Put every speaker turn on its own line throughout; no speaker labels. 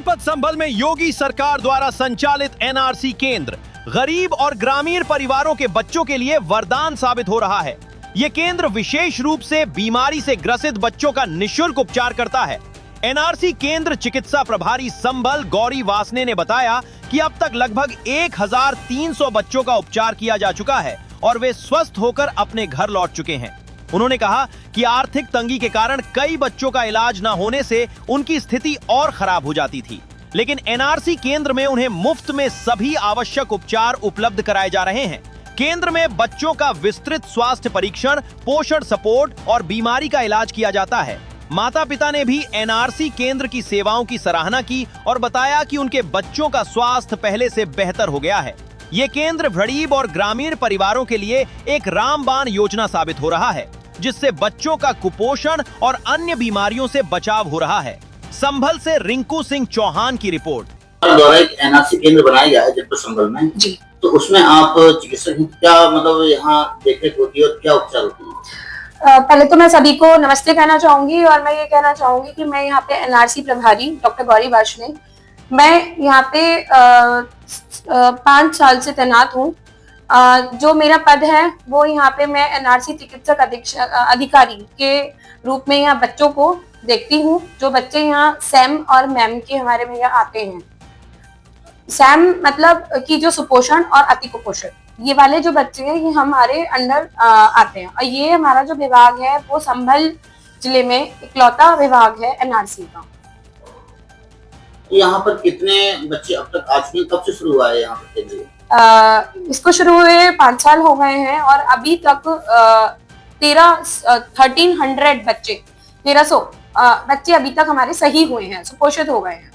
जनपद संभल में योगी सरकार द्वारा संचालित एनआरसी केंद्र गरीब और ग्रामीण परिवारों के बच्चों के लिए वरदान साबित हो रहा है। ये केंद्र विशेष रूप से बीमारी से ग्रसित बच्चों का निःशुल्क उपचार करता है। एनआरसी केंद्र चिकित्सा प्रभारी संभल गौरी वासने ने बताया कि अब तक लगभग 1300 बच्चों का उपचार किया जा चुका है और वे स्वस्थ होकर अपने घर लौट चुके हैं। उन्होंने कहा कि आर्थिक तंगी के कारण कई बच्चों का इलाज न होने से उनकी स्थिति और खराब हो जाती थी, लेकिन एनआरसी केंद्र में उन्हें मुफ्त में सभी आवश्यक उपचार उपलब्ध कराए जा रहे हैं। केंद्र में बच्चों का विस्तृत स्वास्थ्य परीक्षण, पोषण सपोर्ट और बीमारी का इलाज किया जाता है। माता पिता ने भी एनआरसी केंद्र की सेवाओं की सराहना की और बताया कि उनके बच्चों का स्वास्थ्य पहले से बेहतर हो गया है। ये केंद्र गरीब और ग्रामीण परिवारों के लिए एक रामबाण योजना साबित हो रहा है, जिससे बच्चों का कुपोषण और अन्य बीमारियों से बचाव हो रहा है। संभल से रिंकू सिंह चौहान की रिपोर्ट।
द्वारा एक एनआरसी केंद्र बनाया गया है जनपद संभल में जी, तो उसमें आप चिकित्सक क्या मतलब यहाँ देखरेख होती है और क्या उपचार होती है?
पहले तो मैं सभी को नमस्ते कहना चाहूंगी और मैं ये कहना चाहूंगी कि मैं यहाँ पे एनआरसी प्रभारी डॉक्टर गौरी वासने, मैं यहाँ पे 5 साल से तैनात हूँ। जो मेरा पद है वो यहाँ पे मैं एनआरसी चिकित्सक अधिकारी के रूप में यहाँ बच्चों को देखती हूँ। जो बच्चे यहाँ सैम और मैम के हमारे में यहाँ आते हैं, सैम मतलब कि जो सुपोषण और अति कुपोषण, ये वाले जो बच्चे हैं ये हमारे अंडर आते हैं। और ये हमारा जो विभाग है वो संभल जिले में इकलौता विभाग है एनआरसी का।
यहाँ पर कितने बच्चे अब तक आ चुके हैं? कब से शुरू हुआ है यहाँ पर केंद्र?
इसको शुरू हुए 5 साल हो गए हैं और अभी तक 1300 बच्चे 1300 बच्चे अभी तक हमारे सही हुए हैं, सुपोषित हो गए हैं।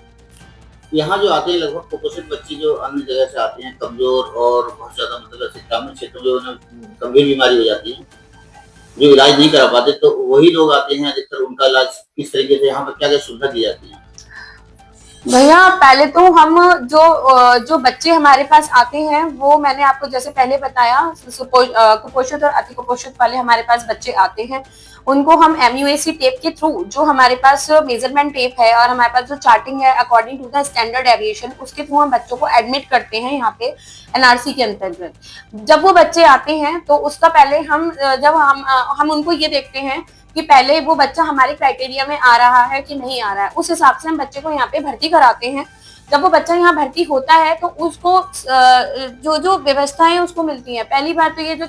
यहाँ जो आते हैं लगभग कुपोषित बच्चे जो अन्य जगह से आते हैं, कमजोर और बहुत ज्यादा मतलब ग्रामीण क्षेत्रों में उन्हें गंभीर बीमारी हो जाती है, जो इलाज नहीं करा पाते, तो वही लोग आते हैं अधिकतर। उनका इलाज किस तरीके से यहाँ पर क्या क्या सुविधा दी जाती है?
भैया पहले तो हम जो बच्चे हमारे पास आते हैं वो मैंने आपको जैसे पहले बताया, कुपोषित और अति कुपोषित वाले हमारे पास बच्चे आते हैं। उनको हम MUAC टेप के थ्रू, जो हमारे पास मेजरमेंट टेप है और हमारे पास जो चार्टिंग है according to the standard aviation, उसके थ्रू हम बच्चों को एडमिट करते हैं यहाँ पे एनआरसी के अंतर्गत। जब वो बच्चे आते हैं तो उसका पहले हम उनको ये देखते हैं कि पहले वो बच्चा हमारे क्राइटेरिया में आ रहा है कि नहीं आ रहा है। उस हिसाब से हम बच्चे को यहाँ पे भर्ती कराते हैं। जब वो बच्चा यहाँ भर्ती होता है तो उसको जो व्यवस्थाएं उसको मिलती हैं। पहली बात तो ये जो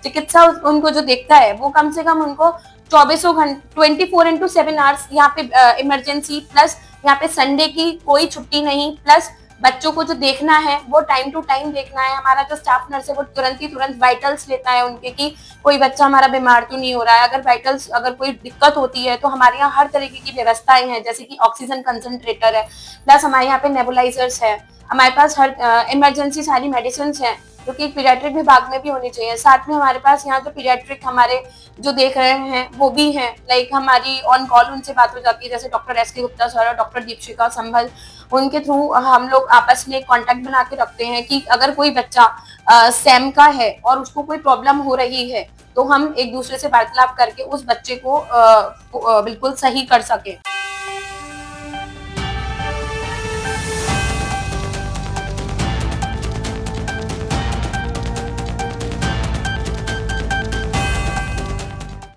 चिकित्सा उनको जो देखता है वो कम से कम उनको 24/7 आवर्स यहाँ पे इमरजेंसी, प्लस यहाँ पे संडे की कोई छुट्टी नहीं, प्लस बच्चों को जो देखना है वो टाइम टू टाइम देखना है। हमारा जो स्टाफ नर्स है वो तुरंत वाइटल्स लेता है उनके कि कोई बच्चा हमारा बीमार तो नहीं हो रहा है। अगर कोई दिक्कत होती है तो हमारे यहाँ हर तरीके की व्यवस्थाएं हैं, जैसे कि ऑक्सीजन कंसंट्रेटर है, प्लस हमारे यहाँ पे नेबुलाइजर्स है, हमारे पास हर इमरजेंसी सारी मेडिसिन है जो कि पीडियाट्रिक विभाग में भी होनी चाहिए। साथ में हमारे पास यहाँ जो पीडियाट्रिक हमारे जो देख रहे हैं वो भी हैं, लाइक हमारी ऑन कॉल उनसे बात हो जाती है, जैसे डॉक्टर SK गुप्ता सर और डॉक्टर दीपशिका संभल, उनके थ्रू हम लोग आपस में कॉन्टेक्ट बना के रखते हैं कि अगर कोई बच्चा सैम का है और उसको कोई प्रॉब्लम हो रही है तो हम एक दूसरे से वार्तालाप करके उस बच्चे को बिल्कुल सही कर सके।